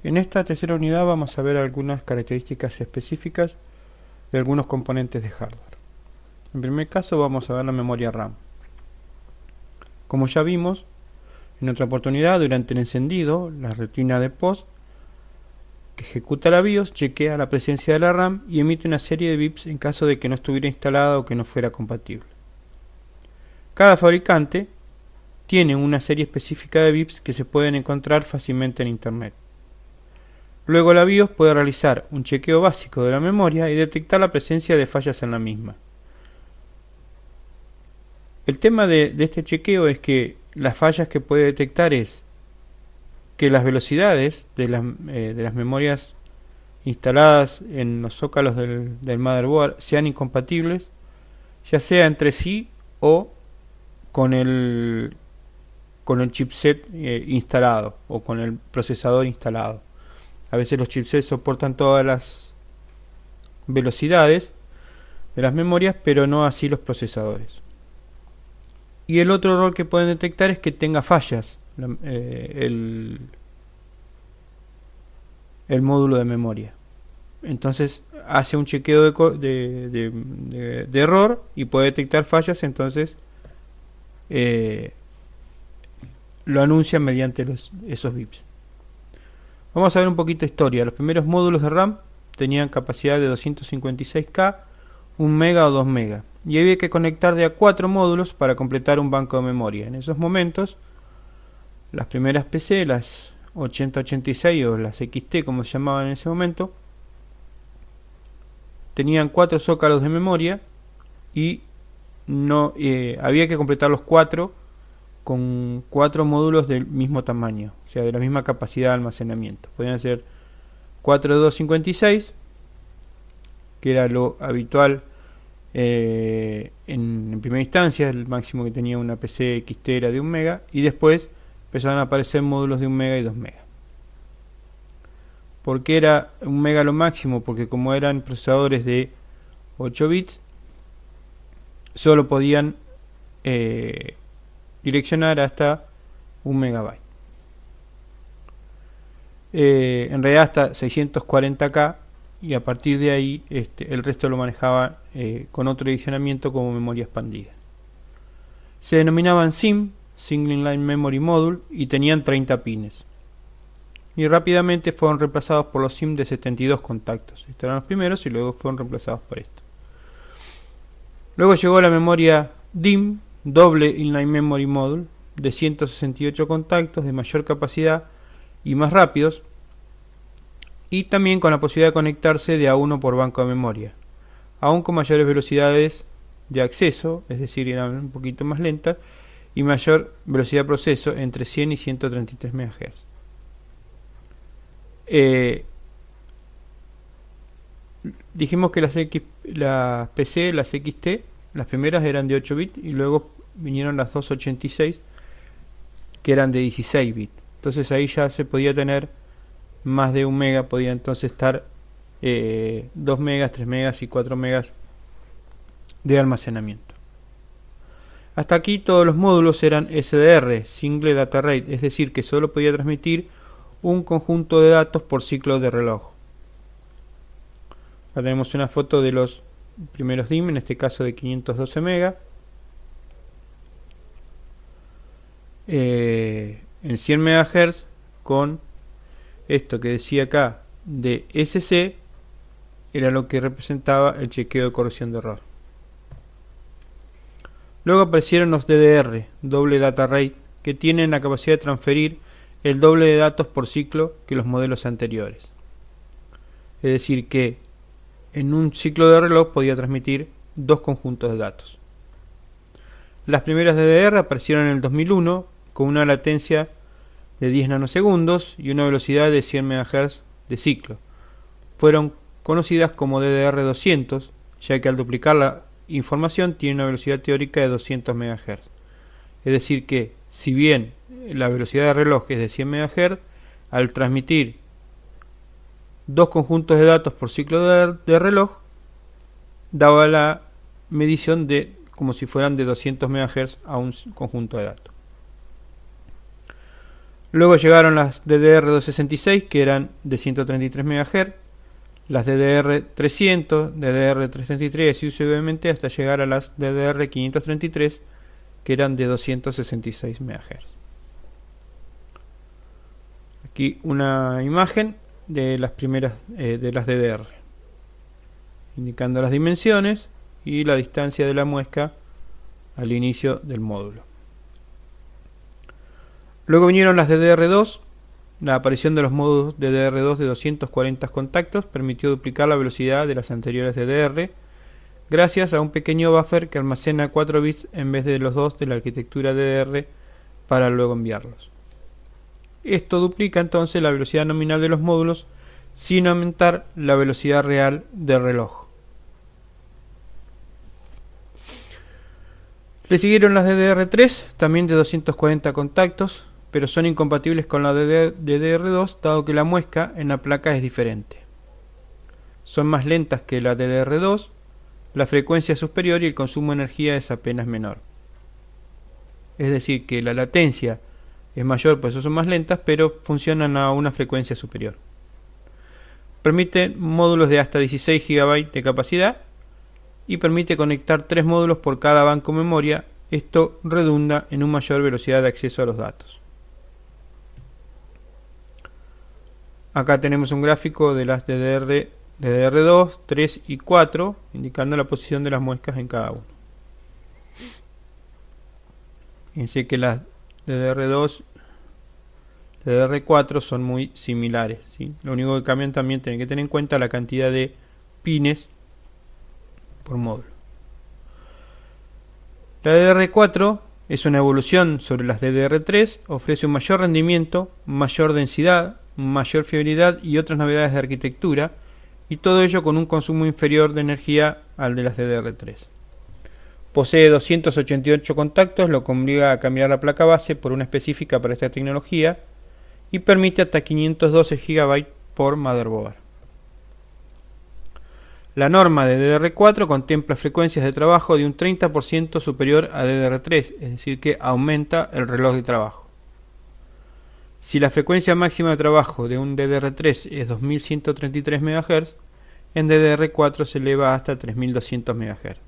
En esta tercera unidad vamos a ver algunas características específicas de algunos componentes de hardware. En primer caso vamos a ver la memoria RAM. Como ya vimos en otra oportunidad, durante el encendido, la rutina de POST que ejecuta la BIOS chequea la presencia de la RAM y emite una serie de bips en caso de que no estuviera instalada o que no fuera compatible. Cada fabricante tiene una serie específica de bips que se pueden encontrar fácilmente en Internet. Luego la BIOS puede realizar un chequeo básico de la memoria y detectar la presencia de fallas en la misma. El tema de este chequeo es que las fallas que puede detectar es que las velocidades de las memorias instaladas en los zócalos del motherboard sean incompatibles, ya sea entre sí o con el chipset instalado o con el procesador instalado. A veces los chipsets soportan todas las velocidades de las memorias, pero no así los procesadores. Y el otro error que pueden detectar es que tenga fallas el módulo de memoria. Entonces hace un chequeo de error y puede detectar fallas, entonces lo anuncia mediante esos bips. Vamos a ver un poquito de historia. Los primeros módulos de RAM tenían capacidad de 256K, 1 mega o 2 mega, y había que conectar de a 4 módulos para completar un banco de memoria. En esos momentos, las primeras PC, las 8086 o las XT como se llamaban en ese momento, tenían 4 zócalos de memoria y no había que completar los 4 con 4 módulos del mismo tamaño, o sea, de la misma capacidad de almacenamiento. Podían ser 4 de 256, que era lo habitual en primera instancia. El máximo que tenía una PC XT era de 1 mega, y después empezaron a aparecer módulos de 1 mega y 2 mega. ¿Por qué era 1 mega lo máximo? Porque como eran procesadores de 8 bits, solo podían direccionar hasta 1 megabyte. En realidad hasta 640K, y a partir de ahí el resto lo manejaba con otro direccionamiento como memoria expandida. Se denominaban SIM, Single Inline Memory Module, y tenían 30 pines. Y rápidamente fueron reemplazados por los SIM de 72 contactos. Estos eran los primeros y luego fueron reemplazados por esto. Luego llegó la memoria DIMM, Double Inline Memory Module, de 168 contactos, de mayor capacidad y más rápidos, y también con la posibilidad de conectarse de a uno por banco de memoria, aún con mayores velocidades de acceso, es decir, eran un poquito más lentas, y mayor velocidad de proceso, entre 100 y 133 MHz. Dijimos que las PC, las XT, las primeras eran de 8 bits, y luego vinieron las 286 que eran de 16 bits. Entonces ahí ya se podía tener más de 1 mega, podía entonces estar 2 megas, 3 megas y 4 megas de almacenamiento. Hasta aquí todos los módulos eran SDR, Single Data Rate, es decir, que solo podía transmitir un conjunto de datos por ciclo de reloj. Acá tenemos una foto de los primeros DIMM, en este caso de 512 megas. En 100 MHz, con esto que decía acá de SC, era lo que representaba el chequeo de corrección de error. Luego aparecieron los DDR, Double Data Rate, que tienen la capacidad de transferir el doble de datos por ciclo que los modelos anteriores. Es decir, que en un ciclo de reloj podía transmitir 2 conjuntos de datos. Las primeras DDR aparecieron en el 2001 con una latencia de 10 nanosegundos y una velocidad de 100 MHz de ciclo. Fueron conocidas como DDR200, ya que al duplicar la información tiene una velocidad teórica de 200 MHz. Es decir que, si bien la velocidad de reloj es de 100 MHz, al transmitir 2 conjuntos de datos por ciclo de reloj, daba la medición de como si fueran de 200 MHz a un conjunto de datos. Luego llegaron las DDR266, que eran de 133 MHz, las DDR300, DDR333 y sucesivamente hasta llegar a las DDR533, que eran de 266 MHz. Aquí una imagen de las primeras de las DDR, indicando las dimensiones y la distancia de la muesca al inicio del módulo. Luego vinieron las DDR2. La aparición de los módulos DDR2 de 240 contactos permitió duplicar la velocidad de las anteriores DDR gracias a un pequeño buffer que almacena 4 bits en vez de los 2 de la arquitectura DDR para luego enviarlos. Esto duplica entonces la velocidad nominal de los módulos sin aumentar la velocidad real del reloj. Le siguieron las DDR3, también de 240 contactos, pero son incompatibles con la DDR2 dado que la muesca en la placa es diferente. Son más lentas que la DDR2, la frecuencia es superior y el consumo de energía es apenas menor. Es decir, que la latencia es mayor, por eso son más lentas, pero funcionan a una frecuencia superior. Permite módulos de hasta 16 GB de capacidad y permite conectar 3 módulos por cada banco memoria. Esto redunda en una mayor velocidad de acceso a los datos. Acá tenemos un gráfico de las DDR2, 3 y 4, indicando la posición de las muescas en cada uno. Fíjense que las DDR2 y DDR4 son muy similares, ¿sí? Lo único que cambian también, tienen que tener en cuenta la cantidad de pines por módulo. La DDR4 es una evolución sobre las DDR3, ofrece un mayor rendimiento, mayor densidad, mayor fiabilidad y otras novedades de arquitectura, y todo ello con un consumo inferior de energía al de las DDR3. Posee 288 contactos, lo que obliga a cambiar la placa base por una específica para esta tecnología y permite hasta 512 GB por motherboard. La norma de DDR4 contempla frecuencias de trabajo de un 30% superior a DDR3, es decir que aumenta el reloj de trabajo. Si la frecuencia máxima de trabajo de un DDR3 es 2133 MHz, en DDR4 se eleva hasta 3200 MHz.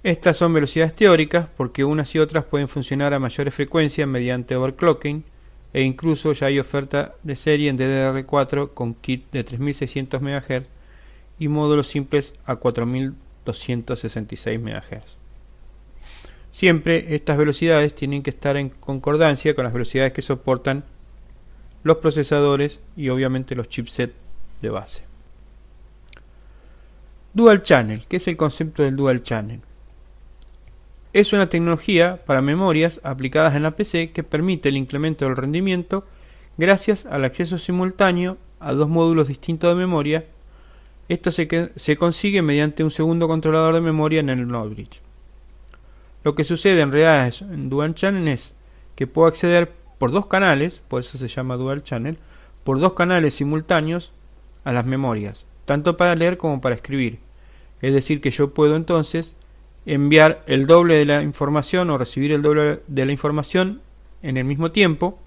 Estas son velocidades teóricas porque unas y otras pueden funcionar a mayores frecuencias mediante overclocking, e incluso ya hay oferta de serie en DDR4 con kit de 3600 MHz y módulos simples a 4266 MHz. Siempre estas velocidades tienen que estar en concordancia con las velocidades que soportan los procesadores y obviamente los chipsets de base. Dual Channel. ¿Qué es el concepto del Dual Channel? Es una tecnología para memorias aplicadas en la PC que permite el incremento del rendimiento gracias al acceso simultáneo a dos módulos distintos de memoria. Esto se consigue mediante un segundo controlador de memoria en el NOR bridge. Lo que sucede en realidad en Dual Channel es que puedo acceder por dos canales, por eso se llama Dual Channel, por dos canales simultáneos a las memorias, tanto para leer como para escribir. Es decir, que yo puedo entonces enviar el doble de la información o recibir el doble de la información en el mismo tiempo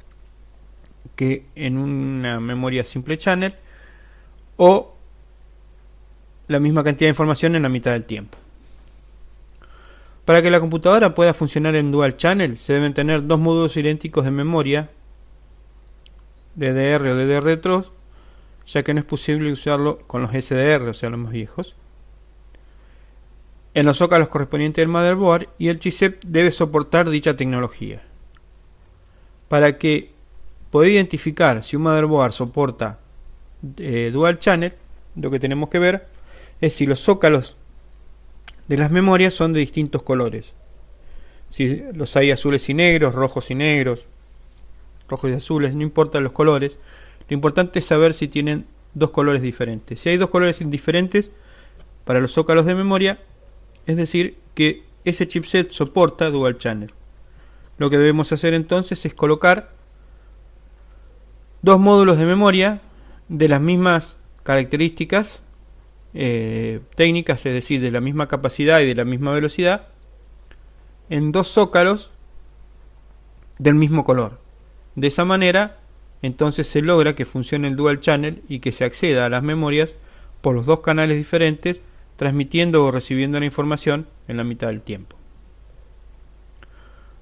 que en una memoria simple channel, o la misma cantidad de información en la mitad del tiempo. Para que la computadora pueda funcionar en Dual Channel se deben tener dos módulos idénticos de memoria, DDR o DDR2, ya que no es posible usarlo con los SDR, o sea los más viejos, en los zócalos correspondientes del motherboard, y el chipset debe soportar dicha tecnología. Para que poder identificar si un motherboard soporta Dual Channel, lo que tenemos que ver es si los zócalos de las memorias son de distintos colores. Si los hay azules y negros, rojos y negros, rojos y azules, no importan los colores. Lo importante es saber si tienen dos colores diferentes. Si hay dos colores diferentes para los zócalos de memoria, es decir que ese chipset soporta Dual Channel. Lo que debemos hacer entonces es colocar dos módulos de memoria de las mismas características técnicas, es decir, de la misma capacidad y de la misma velocidad, en dos zócalos del mismo color. De esa manera, entonces se logra que funcione el dual channel y que se acceda a las memorias por los dos canales diferentes, transmitiendo o recibiendo la información en la mitad del tiempo.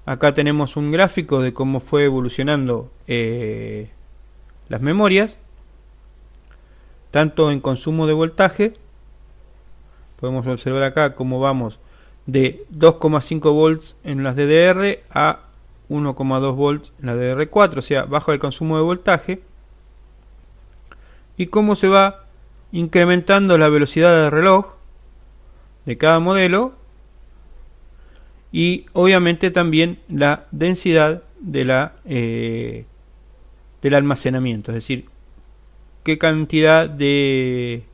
Acá tenemos un gráfico de cómo fue evolucionando las memorias, tanto en consumo de voltaje. Podemos observar acá cómo vamos de 2,5 volts en las DDR a 1,2 volts en la DDR4, o sea, bajo el consumo de voltaje, y cómo se va incrementando la velocidad del reloj de cada modelo y obviamente también la densidad de del almacenamiento, es decir, qué cantidad de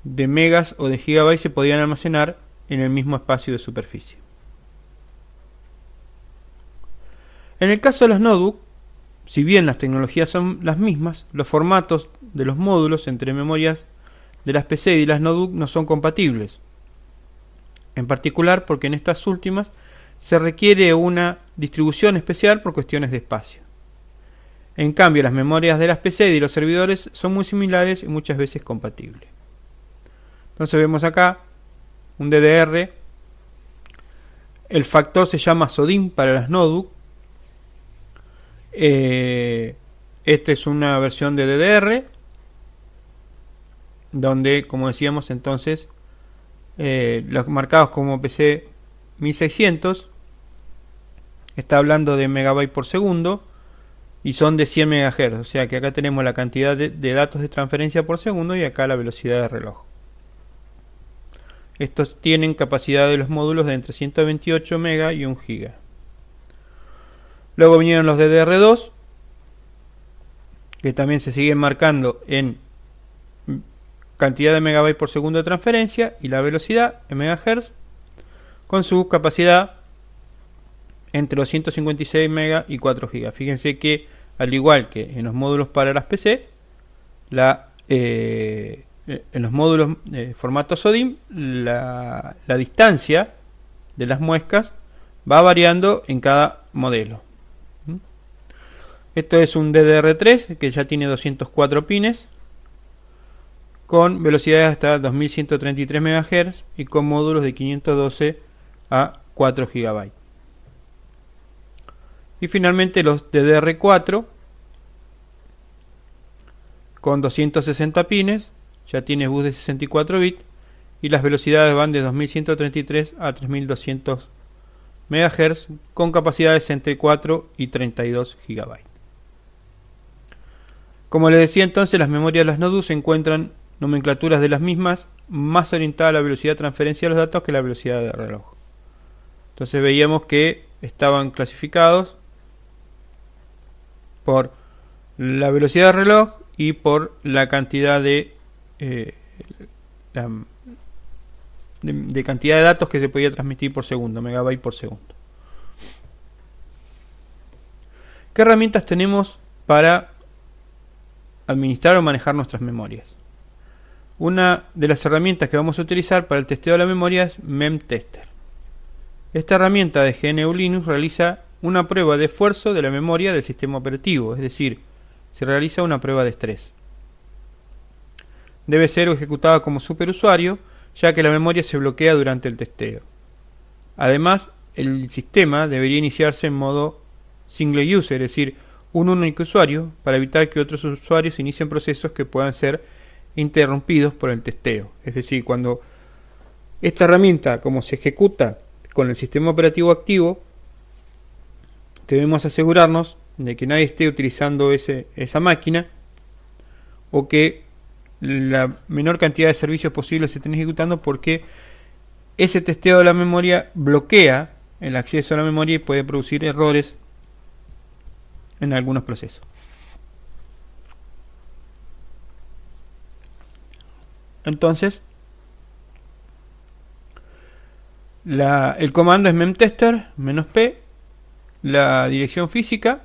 megas o de gigabytes se podían almacenar en el mismo espacio de superficie. En el caso de los notebooks, si bien las tecnologías son las mismas, los formatos de los módulos entre memorias de las PC y las notebooks no son compatibles. En particular porque en estas últimas se requiere una distribución especial por cuestiones de espacio. En cambio, las memorias de las PC y de los servidores son muy similares y muchas veces compatibles. Entonces vemos acá un DDR. El factor se llama SODIMM para las notebooks. Esta es una versión de DDR donde, como decíamos entonces, los marcados como PC 1600 está hablando de megabytes por segundo y son de 100 MHz, o sea que acá tenemos la cantidad de datos de transferencia por segundo y acá la velocidad de reloj. Estos tienen capacidad de los módulos de entre 128 MB y 1 GB. Luego vinieron los DDR2, que también se siguen marcando en cantidad de megabytes por segundo de transferencia y la velocidad en megahertz, con su capacidad entre los 156 MB y 4 GB. Fíjense que, al igual que en los módulos para las PC, en los módulos formato SODIMM, la distancia de las muescas va variando en cada modelo. Esto es un DDR3 que ya tiene 204 pines, con velocidades hasta 2133 MHz y con módulos de 512 a 4 GB. Y finalmente los DDR4 con 260 pines, ya tiene bus de 64 bits y las velocidades van de 2133 a 3200 MHz con capacidades entre 4 y 32 GB. Como les decía entonces, las memorias de las notebooks se encuentran nomenclaturas de las mismas más orientada a la velocidad de transferencia de los datos que la velocidad del reloj. Entonces veíamos que estaban clasificados por la velocidad del reloj y por la cantidad de cantidad de datos que se podía transmitir por segundo, megabyte por segundo. ¿Qué herramientas tenemos para administrar o manejar nuestras memorias? Una de las herramientas que vamos a utilizar para el testeo de la memoria es memtester. Esta herramienta de GNU Linux realiza una prueba de esfuerzo de la memoria del sistema operativo, es decir, se realiza una prueba de estrés. Debe ser ejecutada como superusuario, ya que la memoria se bloquea durante el testeo. Además, el sistema debería iniciarse en modo single user, es decir, un único usuario, para evitar que otros usuarios inicien procesos que puedan ser interrumpidos por el testeo. Es decir, cuando esta herramienta, como se ejecuta con el sistema operativo activo, debemos asegurarnos de que nadie esté utilizando esa máquina, o que la menor cantidad de servicios posibles se estén ejecutando, porque ese testeo de la memoria bloquea el acceso a la memoria y puede producir errores en algunos procesos. Entonces, el comando es memtester -p, la dirección física,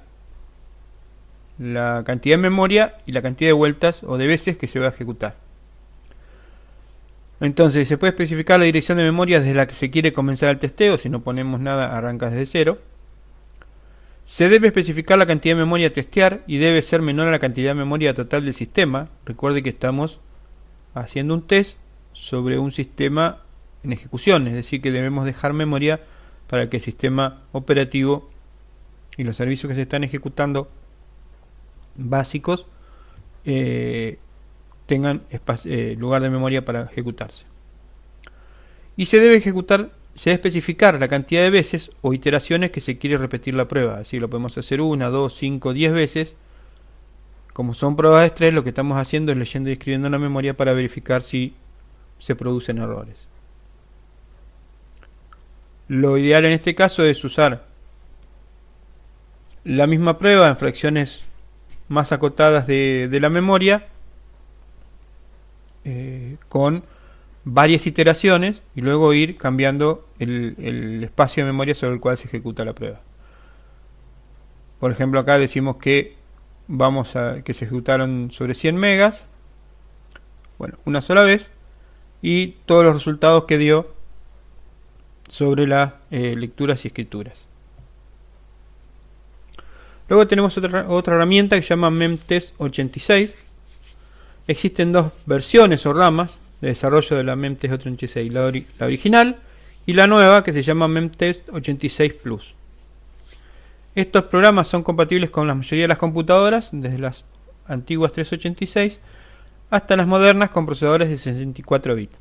la cantidad de memoria y la cantidad de vueltas o de veces que se va a ejecutar. Entonces se puede especificar la dirección de memoria desde la que se quiere comenzar el testeo. Si no ponemos nada, arranca desde cero. Se debe especificar la cantidad de memoria a testear y debe ser menor a la cantidad de memoria total del sistema. Recuerde que estamos haciendo un test sobre un sistema en ejecución, es decir, que debemos dejar memoria para que el sistema operativo y los servicios que se están ejecutando básicos tengan lugar de memoria para ejecutarse. Y se debe especificar la cantidad de veces o iteraciones que se quiere repetir la prueba. Así lo podemos hacer 1, 2, 5, 10 veces. Como son pruebas de estrés, lo que estamos haciendo es leyendo y escribiendo en la memoria para verificar si se producen errores. Lo ideal en este caso es usar la misma prueba en fracciones más acotadas de la memoria, con varias iteraciones, y luego ir cambiando el espacio de memoria sobre el cual se ejecuta la prueba. Por ejemplo, acá decimos que que se ejecutaron sobre 100 megas, bueno, una sola vez, y todos los resultados que dio sobre las lecturas y escrituras. Luego tenemos otra herramienta que se llama memtest86. Existen dos versiones o ramas de desarrollo de la memtest86, la original y la nueva, que se llama memtest86 Plus. Estos programas son compatibles con la mayoría de las computadoras, desde las antiguas 386 hasta las modernas con procesadores de 64 bits.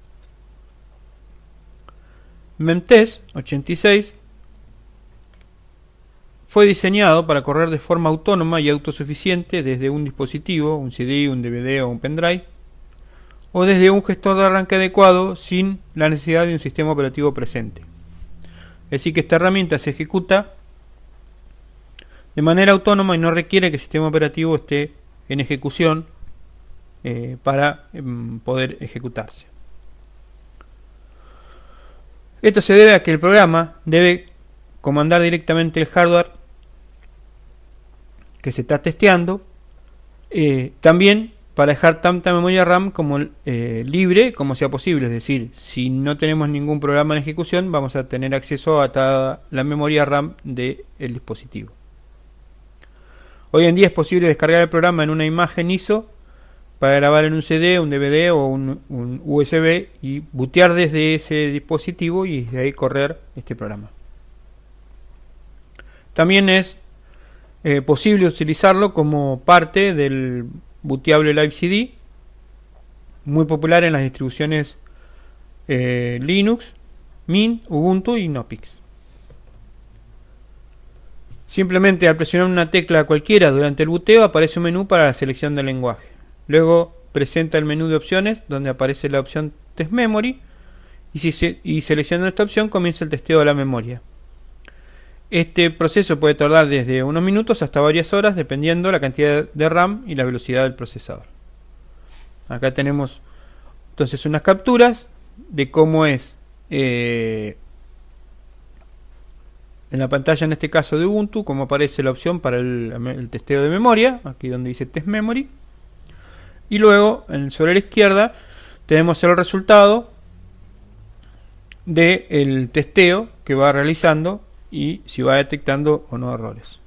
memtest86 fue diseñado para correr de forma autónoma y autosuficiente desde un dispositivo, un CD, un DVD o un pendrive, o desde un gestor de arranque adecuado sin la necesidad de un sistema operativo presente. Es decir, que esta herramienta se ejecuta de manera autónoma y no requiere que el sistema operativo esté en ejecución para poder ejecutarse. Esto se debe a que el programa debe comandar directamente el hardware que se está testeando, también para dejar tanta memoria RAM como libre como sea posible. Es decir, si no tenemos ningún programa en ejecución, vamos a tener acceso a toda la memoria RAM del dispositivo. Hoy en día es posible descargar el programa en una imagen ISO para grabar en un CD, un DVD o un USB y bootear desde ese dispositivo y de ahí correr este programa. También es posible utilizarlo como parte del booteable Live CD, muy popular en las distribuciones Linux, Mint, Ubuntu y Knoppix. Simplemente al presionar una tecla cualquiera durante el booteo aparece un menú para la selección del lenguaje. Luego presenta el menú de opciones donde aparece la opción Test Memory y seleccionando esta opción comienza el testeo de la memoria. Este proceso puede tardar desde unos minutos hasta varias horas dependiendo la cantidad de RAM y la velocidad del procesador. Acá tenemos entonces unas capturas de cómo es en la pantalla, en este caso de Ubuntu, cómo aparece la opción para el testeo de memoria, aquí donde dice Test Memory. Y luego sobre la izquierda tenemos el resultado del testeo que va realizando y si va detectando o no errores.